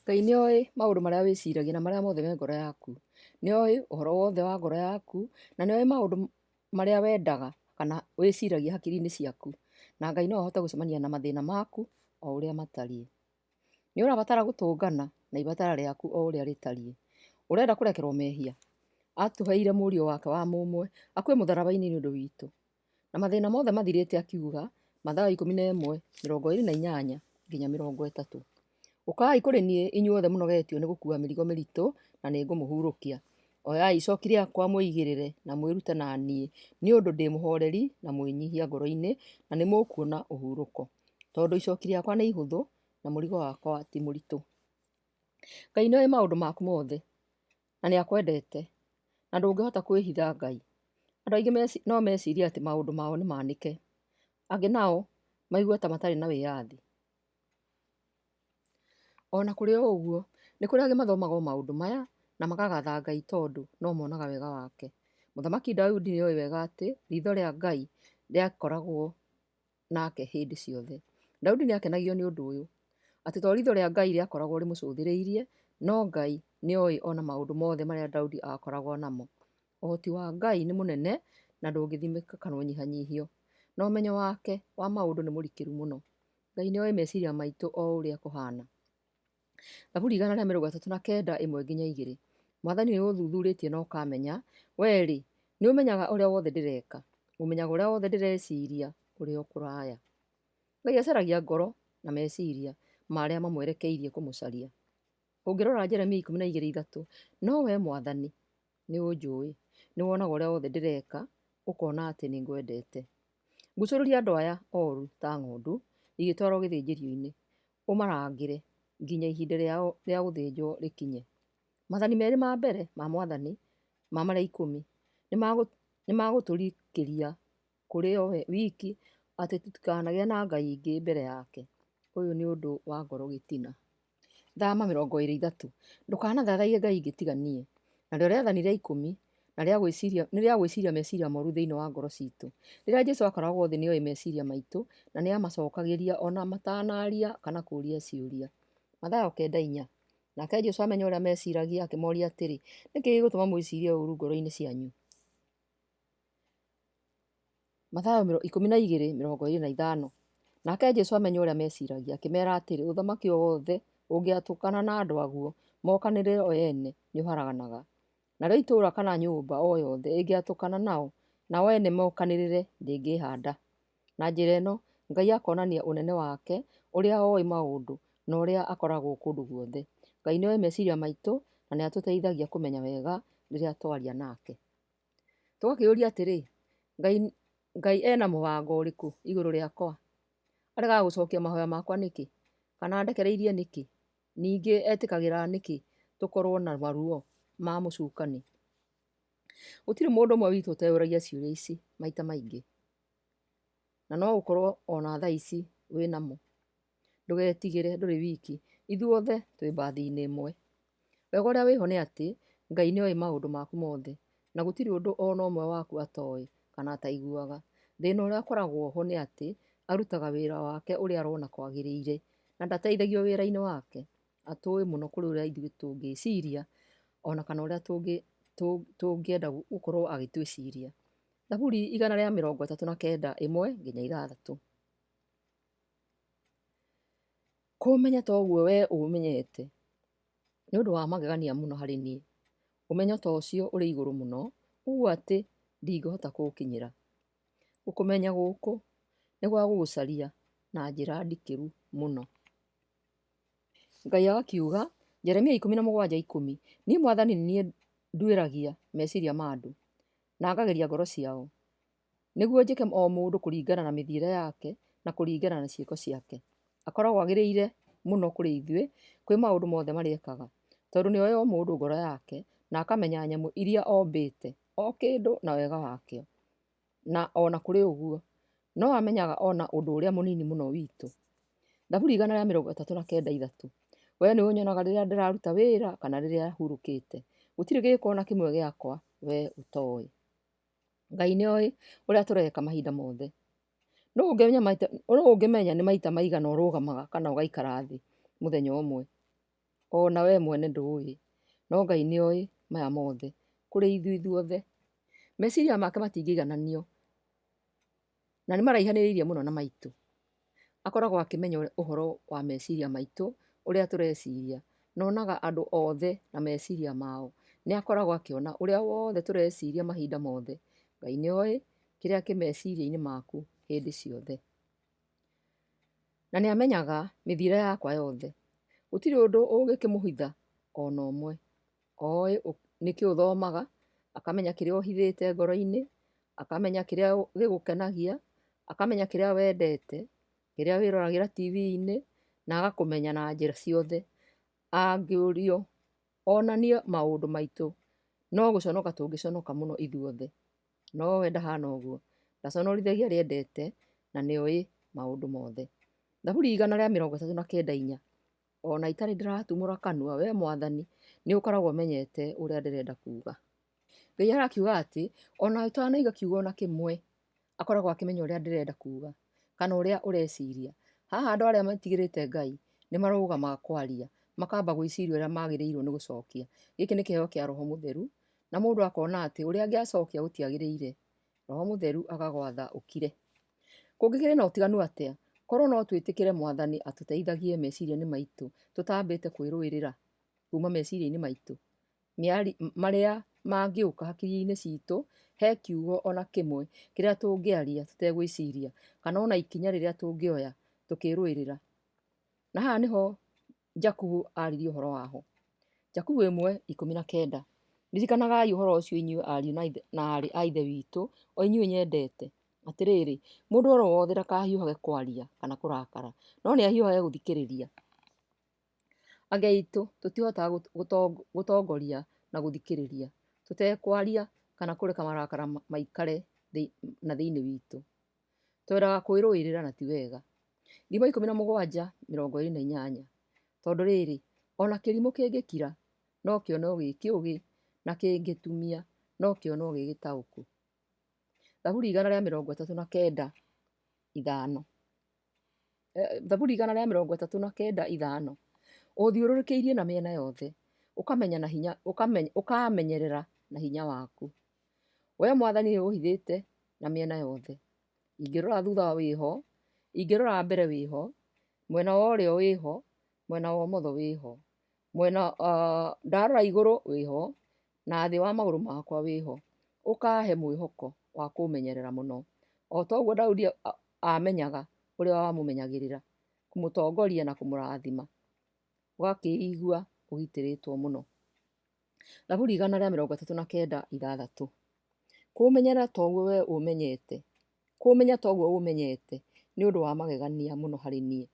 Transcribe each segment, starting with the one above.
Ngai nĩoĩ maũndũ marĩa wĩciragia na marĩa mothe me ngoro yaku. Nĩoĩ ũhoro wothe wa ngoro yaku, na nĩoĩ maũndũ marĩa wendaga kana wĩciragia hakiri-inĩ ciaku. Na Ngai no ahote gũcemania na mathĩna maku o ũrĩa matariĩ. Nĩ ũrabatara gũtũngana na ibatara rĩaku o ũrĩa rĩtariĩ. Ũrenda kũrekerwo mehia. Atũheire mũriũ wake wa mũmwe akue mũtharaba-inĩ nĩ ũndũ witũ. Na mathĩna mothe mathirĩte akiuga, Mathayo 11:28 nginya 30. Ũkai kũrĩ niĩ inyuothe mũnogetio nĩ gũkua mĩrigo mĩritũ, na nĩ ngũmũhurũkia. Oyai icooki rĩakwa mwĩigĩrĩre na mwĩrute na niĩ, nĩ ũndũ ndĩ mũhoreri na mwĩnyihia ngoro-inĩ, na nĩ mũkuona ũhurũko. Tondũ icooki rĩakwa nĩ ihũthũ na mũrigo wakwa ti mũritũ. Ngai nĩoĩ maũndũ maku mothe na nĩ akwendete, na ndũngĩhota kwĩhitha Ngai. Andũ aingĩ no mecirie atĩ maũndũ mao nĩ maanĩke, angĩ nao maigue ta matarĩ na wĩyathi. Ona kũrĩ o ũguo, nĩ kũrĩ angĩ mathomaga maũndũ maya na makagatha Ngai tondũ no monaga wega wake. Mũthamaki Daudi nĩoĩ wega atĩ riitho rĩa Ngai rĩakoragwo nake hĩndĩ ciothe. Daudi nĩ akenagio nĩ ũndũ ũyũ, atĩ to riitho rĩa Ngai rĩakoragwo rĩmũcũthĩrĩirie, no Ngai nĩoĩ ona maũndũ mothe marĩa Daudi akoragwo namo. Ũhoti wa Ngai nĩ mũnene na ndũngĩthimĩka kana ũnyihanyihio, na ũmenyo wake wa maũndũ nĩ mũrikĩru mũno. Ngai nĩoĩ meciria maitũ o ũrĩa kũhana. Zaburi 139 1-2. Mwathani nĩ ũthuthurĩtie na ũkamenya, wee-rĩ, nĩ ũmenyaga ũrĩa wothe ndĩreka, ũmenyaga ũrĩa wothe ndĩreciria ũrĩ o kũraya. Ngai acaragia ngoro na meciria ma arĩa mamwerekeirie kũmũcaria. Ũngĩrora Jeremia 12:3, no wee Mwathani nĩ ũnjũĩ, nĩ wonaga ũrĩa wothe ndĩreka, ũkona atĩ nĩ ngwendete. Ngucũrũria andũ aya ooru ta ng'ondu igĩtwarwo gĩthĩnjĩrio-inĩ, ũmarangĩre nginya ihinda rĩao rĩa gũthĩnjwo rĩkinye. Maathani merĩ ma mbere ma Mwathani, ma marĩa 10, nĩ magũtũrikĩria kũrĩ o we wiki, atĩ tũtikanagĩe na ngai ingĩ mbere yake. Ũyũ nĩ ũndũ wa ngoro gĩtina. Thama 23. Ndũkanathathaiye ngai ingĩ tiga niĩ. Narĩo rĩathani rĩa 10 nĩ rĩa gwĩciria meciria moru thĩinĩ wa ngoro ciitũ. Rĩrĩa Jesũ akoragwo thĩ nĩoĩ meciria maitũ, na nĩ amacokagĩria ona matanaria kana kũũria ciũria. Mathayo 9:4. Nake Jesũ amenya ũrĩa meciragia akĩmoria atĩrĩ, nĩkĩ gĩgũtũma mwĩcirie ũũru ngoro-inĩ cianyu? Mathayo 12:25. Nake Jesũ amenya ũrĩa meciragia akĩmeera atĩrĩ, ũthamaki o wothe ũngĩatũkana na andũ aguo mokanĩrĩre o ene nĩ ũharaganaga. Narĩo itũũra kana nyũmba o yothe ĩngĩatũkana nao, nao ene mokanĩrĩre ndĩngĩĩhaanda. Na njĩra ĩno, Ngai akonania ũnene wake, ũrĩa oĩ maũndũ na ũrĩa akoragwo kũndũ guothe. Ngai nĩoĩ meciria maitũ na nĩ atũteithagia kũmenya wega rĩrĩa twaria nake. Tũgakĩũria atĩrĩ, Ngai ena mũbango ũrĩkũ igũrũ rĩakwa? Aregaga gũcokia mahoya makwa nĩkĩ? Kana andekereirie nĩkĩ? Ningĩ etĩkagĩra nĩkĩ tũkorwo na maruo ma mũcukani? Gũtirĩ mũndũ ũmwe witũ ũteyũragia ciũria ici maita maingĩ, na no ũkorwo ona thaa ici wĩ namo. Ndũgetigĩre, ndũrĩ wiki, ithuothe twĩ mbathi-inĩ ĩmwe. Wega ũrĩa wĩho nĩ atĩ Ngai nĩoĩ maũndũ maku mothe, na gũtirĩ ũndũ ona ũmwe waku atoĩ kana ataiguaga. Thĩna ũrĩa ũkoragwo ho nĩ atĩ arutaga wĩra wake ũrĩa arona kwagĩrĩire, na ndateithagio wĩra-inĩ wake. Atũĩ mũno kũrĩ ũrĩa ithuĩ tũngĩciria, ona kana ũrĩa tũngĩenda gũkorwo agĩtwĩciria. Zaburi 139 1-3. Kũmenya ta ũguo wee ũmenyete nĩ ũndũ wa magegania mũno harĩ niĩ. Ũmenyo ta ũcio ũrĩ igũrũ mũno, ũguo atĩ ndingĩhota kũũkinyĩra. Gũkũmenya gũkũ nĩ gwa gũgũcaria na njĩra ndikĩru mũno. Ngai agakiuga, Jeremia 17:10, niĩ Mwathani nĩ niĩ nduĩragia meciria ma andũ, na ngageria ngoro ciao, nĩguo njĩke o mũndũ kũringana na mĩthiĩre yake na kũringana na ciĩko ciake. Akoragwo agĩrĩire mũno kũrĩ ithuĩ kwĩ maũndũ mothe marĩa ekaga, tondũ nĩoĩ o mũndũ ngoro yake, na akamenya nyamũ iria ombĩte, o kĩndũ na wega wakĩo. Na ona kũrĩ ũguo, no amenyaga ona ũndũ ũrĩa mũnini mũno witũ. Zaburi 139:3. Wee nĩ ũnyonaga rĩrĩa ndĩraruta wĩra kana rĩrĩa hurũkĩte. Gũtirĩ gĩĩko ona kĩmwe gĩakwa wee ũtoĩ. Ngai nĩoĩ ũrĩa tũreka mahinda mothe. Nũũ ũngĩmenya nĩ maita maigana ũrũgamaga kana ũgaikara thĩ mũthenya ũmwe? ona we mwene ndũĩ, no Ngai nĩoĩ maya mothe kũrĩ ithuothe. Meciria make matingĩigananio na nĩ maraihanĩrĩirie mũno na maitũ. Akoragwo akĩmenya ũhoro wa meciria maitũ ũrĩa tũreciria, na onaga andũ othe na meciria mao. Nĩ akoragwo akĩona ũrĩa wothe tũreciria mahinda mothe. Ngai nĩoĩ kĩrĩa kĩ meciria-inĩ maku hĩndĩ ciothe. Na nĩ amenyaga mĩthiĩre yakwa yothe. Gũtirĩ ũndũ ũngĩkĩmũhitha ona ũmwe. Oĩ nĩkĩo ũthomaga, akamenya kĩrĩa ũhithĩte ngoro-inĩ, akamenya kĩrĩa gĩgũkenagia, akamenya kĩrĩa wendete, kĩrĩa wĩroragĩra TV-inĩ, na agakũmenya na njĩra ciothe. Angĩũrio onanie maũndũ maitũ, no gũconoka tũngĩconoka mũno ithuothe. No we ndahana ũguo. Ndaconorithagia arĩa endete na nĩoĩ maũndũ mothe. Thaburi 139:4. Ona itarĩ ndĩratumũra kanua, we Mwathani nĩ ũkoragwo ũmenyete ũrĩa ndĩrenda kuuga. Ngai arakiuga atĩ ona ũtanaiga kiugo ona kĩmwe, akoragwo akĩmenya ũrĩa ndĩrenda kuuga kana ũrĩa ũreciria. Haha andũ arĩa matigĩrĩte Ngai nĩ marũgamaga kwaria, makamba gwĩciria ũrĩa magĩrĩirwo nĩ gũcokia. Gĩkĩ nĩ kĩheo kĩa Roho Mũtheru, na mũndũ akona atĩ ũrĩa angĩacokia gũtiagĩrĩire, Roho Mũtheru agagwatha ũkire. Kũngĩkĩrĩ na ũtiganu atĩa, korwo no twĩtĩkĩre Mwathani atũteithagie meciria-inĩ maitũ, tũtambĩte kwĩrũĩrĩra kuma meciria-inĩ maitũ. Marĩa mangĩũka hakiri-inĩ citũ, he kiugo ona kĩmwe kĩrĩa tũngĩaria tũtegwĩciria, kana ona ikinya rĩrĩa tũngĩoya tũkĩrũĩrĩra. Na haha nĩho Jakubu aririe ũhoro waho. Jakubu 1:19. Ririkanagai ũhoro ũcio inyuĩ ariũ na aarĩ a Ithe witũ, o inyuĩ nyendete. Atĩrĩrĩ, mũndũ oro wothe ndakahiũhage kwaria kana kũrakara, no nĩ ahiũhage gũthikĩrĩria. Angĩ aitũ tũtihotaga gũtongoria na gũthikĩrĩria, tũtekwaria kana kũreka marakara maikare na thĩinĩ witũ. Twendaga kwĩrũĩrĩra na ti wega. Rima 17:28. Tondũ rĩrĩ, ona kĩrimũ kĩngĩkira no kĩonwo gĩ kĩũgĩ, na kĩngĩtumia no kĩonwo gĩ gĩtaũku. Thaburi 139:5. Thaburi 139:5. Ũthiũrũrũkĩirie na mĩena yothe, ũkamenyerera na hinya waku. We Mwathani nĩ ũhithĩte na mĩena yothe. Ingĩrora thutha wĩho, ingĩrora mbere wĩho, mwena wa ũrĩo wĩho, mwena wa ũmotho wĩho, mwena ndarora igũrũ wĩho, na thĩ wa magũrũ makwa wĩho. Ũkaahe mwĩhoko wa kũmenyerera mũno. O ta ũguo Daudi amenyaga ũrĩa wamũmenyagĩrĩra, kũmũtongoria na kũmũrathima. Ũgakĩigua ũgitĩrĩtwo mũno. Thaburi 139:6. Kũmenyera toguo we ũmenyete. Kũmenya toguo ũmenyete nĩ ũndũ wa magegania mũno harĩ niĩ.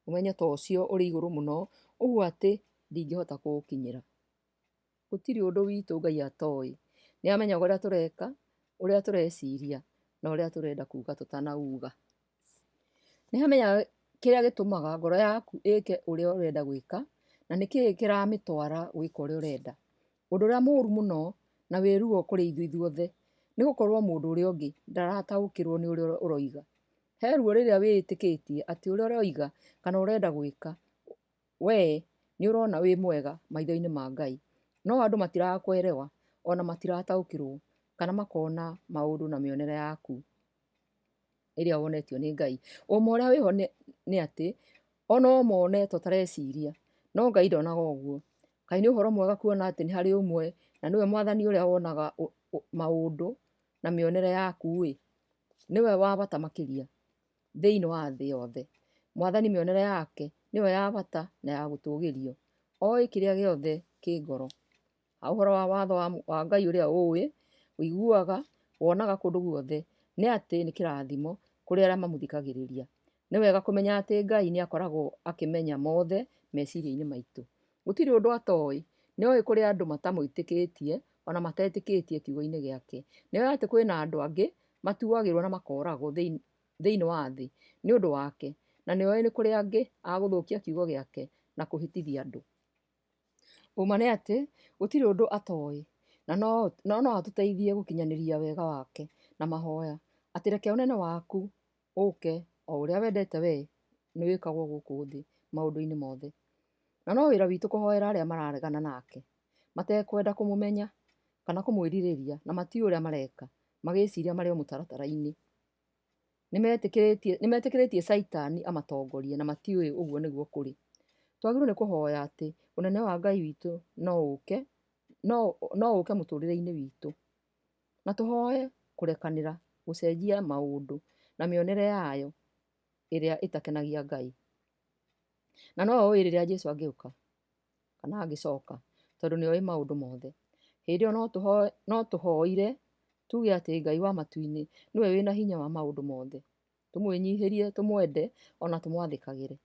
Ũmenyo ta ũcio ũrĩ igũrũ mũno, ũguo atĩ ndingĩhota kũũkinyĩra. Gũtirĩ ũndũ witũ Ngai atoĩ. Nĩ amenyaga ũrĩa tũreka, ũrĩa tũreciria, na ũrĩa tũrenda kuuga tũtanauga. Nĩ amenyaga kĩrĩa gĩtũmaga ngoro yaku ĩke ũrĩa ũrenda gwĩka, na nĩkĩĩ kĩramĩtwara gwĩka ũrĩa ũrenda. Ũndũ ũrĩa mũũru mũno na wĩ ruo kũrĩ ithuothe nĩ gũkorwo mũndũ ũrĩa ũngĩ ndarataũkĩrwo nĩ ũrĩa ũroiga. He ruo rĩrĩa wĩĩtĩkĩtie atĩ ũrĩa ũroiga kana ũrenda gwĩka, we nĩ ũrona wĩ mwega maitho-inĩ ma Ngai. No andũ matirakwerewa, ona matirataũkĩrwo, kana makona maũndũ na mĩonere yaku ĩrĩa wonetio nĩ Ngai. Ũma ũrĩa wĩho nĩ atĩ, ona ũmone tũtareciria, no Ngai ndonaga ũguo. Kaĩ nĩ ũhoro mwega kuona atĩ nĩ harĩ ũmwe, na nĩwe Mwathani ũrĩa wonaga maũndũ na mĩonere yaku-ĩ, nĩwe wa bata makĩria thĩinĩ wa thĩ yothe. Mwathani mĩonere yake nĩyo ya bata na ya gũtũgĩrio. Oĩ kĩrĩa gĩothe kĩ ngoro. Ũhoro wa watho wa Ngai ũrĩa ũĩ, ũiguaga, wonaga kũndũ guothe, nĩ atĩ nĩ kĩrathimo kũrĩ arĩa mamũthikagĩrĩria. Nĩ wega kũmenya atĩ Ngai nĩ akoragwo akĩmenya mothe meciria-inĩ maitũ. Gũtirĩ ũndũ atoĩ. Nĩoĩ kũrĩ andũ matamwĩtĩkĩtie, ona matetĩkĩtie kiugo-inĩ gĩake. Nĩoĩ atĩ kwĩna andũ angĩ matuagĩrwo na makoragwo thĩinĩ wa thĩ nĩ ũndũ wake, na nĩoĩ nĩ kũrĩ angĩ a gũthũkia kiugo gĩake na kũhĩtithia andũ. Ũma nĩ atĩ gũtirĩ ũndũ atoĩ, na no atũteithie gũkinyanĩria wega wake na mahoya atĩ reke ũnene waku ũke o ũrĩa wendete we nĩ wĩkagwo gũkũ thĩ maũndũ-inĩ mothe. Na no wĩra witũ kũhoera arĩa mararegana nake, matekwenda kũmũmenya kana kũmwĩrirĩria, na matiũĩ ũrĩa mareka, magĩciria marĩ o mũtaratara-inĩ. Nĩmetĩkĩrĩtie caitani amatongorie na matiũĩ ũguo nĩguo kũrĩ. Twagĩrĩirwo nĩ kũhoya atĩ ũnene wa Ngai witũ no ũke mũtũrĩre-inĩ witũ, na tũhoe kũrekanĩra gũcenjia maũndũ na mĩonere yayo ĩrĩa ĩtakenagia Ngai. Na no ũĩ rĩrĩa Jesũ angĩũka kana angĩcoka, tondũ nĩoĩ maũndũ mothe. Hĩndĩ ĩyo no tũhoire tuge atĩ Ngai wa matu-inĩ nĩwe wĩna hinya wa maũndũ mothe, tũmwĩnyihĩrie, tũmwende, ona tũmwathĩkagĩre.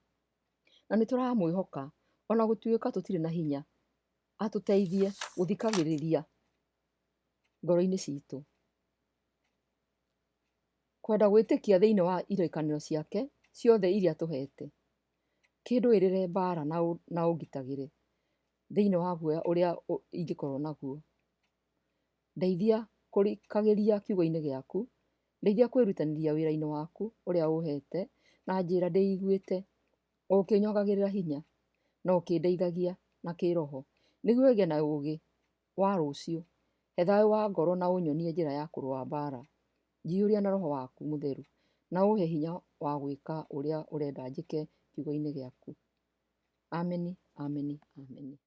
Na nĩtũramwĩhoka ona gũtuĩka tũtirĩ na hinya, atũteithie gũthikagĩrĩria ngoro-inĩ citũ, kwenda gwĩtĩkia thĩinĩ wa irekanĩro ciake ciothe iria tũhete, kĩndũĩrĩre mbara na ũngitagĩre thĩinĩ wa guoya ũrĩa ingĩkorwo naguo. Ndeithia kũrikagĩria kiugo-inĩ gĩaku, ndeithia kwĩrutanĩria wĩra-inĩ waku ũrĩa ũhete, na njĩra ndĩiguĩte ũkĩnyongagĩrĩra hinya na ũkĩndeithagia na kĩroho, nĩguo ngĩe na ũũgĩ wa rũciũ. He thayũ wa ngoro na ũnyonie njĩra ya kũrũa mbara, njiyũria na roho waku mũtheru, na ũhe hinya wa gwĩka ũrĩa ũrenda njĩke kiugo-inĩ gĩaku. Ameni, ameni, ameni.